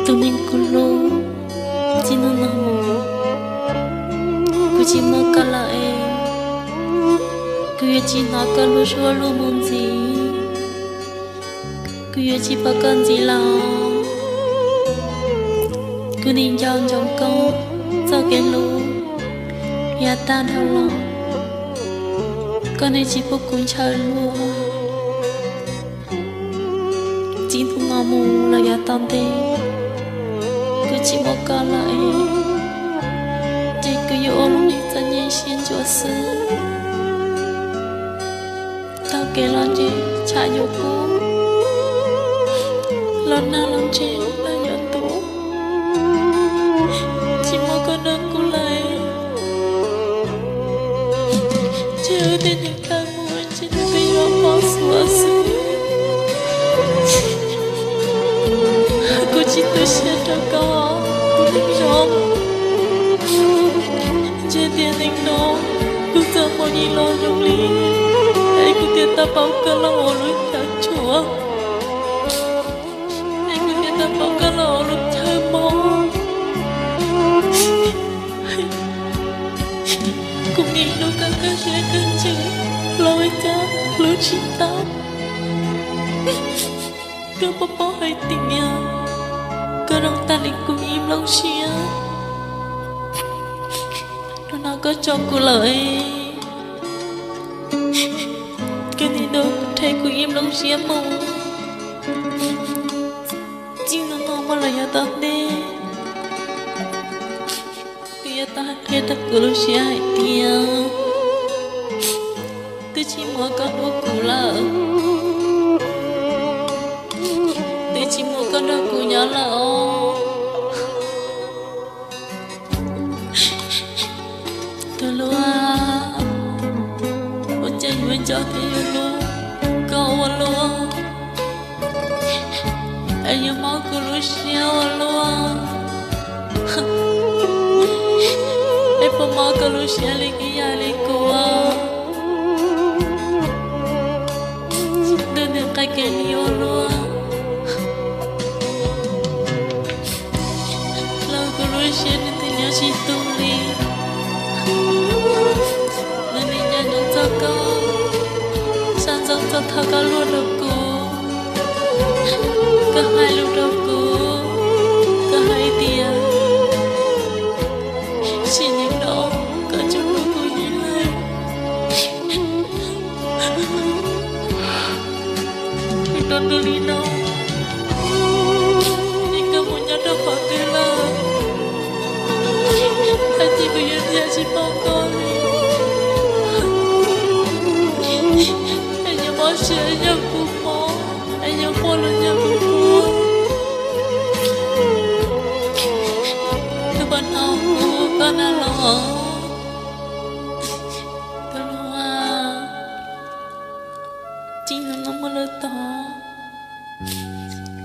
tụi mình cùng lú chỉ nó nằm cứ chỉ mơ cả lại cứ chỉ nó cả lú xua lú muốn gì cứ chỉ bắt cần gì nào cứ nhìn dòng trong câu sau cái lú ya tan theo lòng con này chỉ vô cùng chờ luôn chỉ thu ngò mù là ya tan tê cứ chỉ một cái lại chỉ cứ yêu lòng đi ta nhẹ xin cho sư tao kể lần gì trả yêu cũ lần nào lòng chị là nhận tủ chỉ một cái đơn của lại chỉ ở đây những cái mùa chỉ để bây giờ bỏ xóa sư cô chỉ tôi sẽ cho có tôi định rộng trên tiền tình nó cứ giờ mọi gì lo trong lý hãy cứ tiền ta bảo cả là hồ lối ta chúa hãy cứ tiền ta bảo cả là hồ lối thơ mơ cũng nghĩ đâu cả cái sẽ cân chữ lối cha lối chỉ ta cứ bỏ hay tình nhà cơ rong ta định cùng im lâu xia nó có cho cô lời cái gì đâu thấy cô im lâu xia mong chứ nó ngon mà là nhà ta đi kia ta kia ta cô lâu xia hay tia tôi chỉ muốn con đua cô lợ chỉ một con đôi của nhỏ là ô tôi luôn một chân người cho thì luôn câu luôn anh yêu máu của lúc xíu luôn em phải máu của lúc xíu lên cái nhà lên cô đừng được cái kén yêu luôn Russian tinha situ li, naninya nyata kau, sanjang tata kalu aku, kahai ludaku, kahai dia, sini dong, kacuku ku hilang, itu dulino, jika punya dapat hilang. Hati ku yang dia si pokoli hanya masih hanya kumo hanya polanya kumo Tuhan aku karena lo keluar cinta nama letak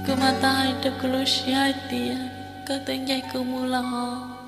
ke mata hidup kelusia dia katanya kamu lah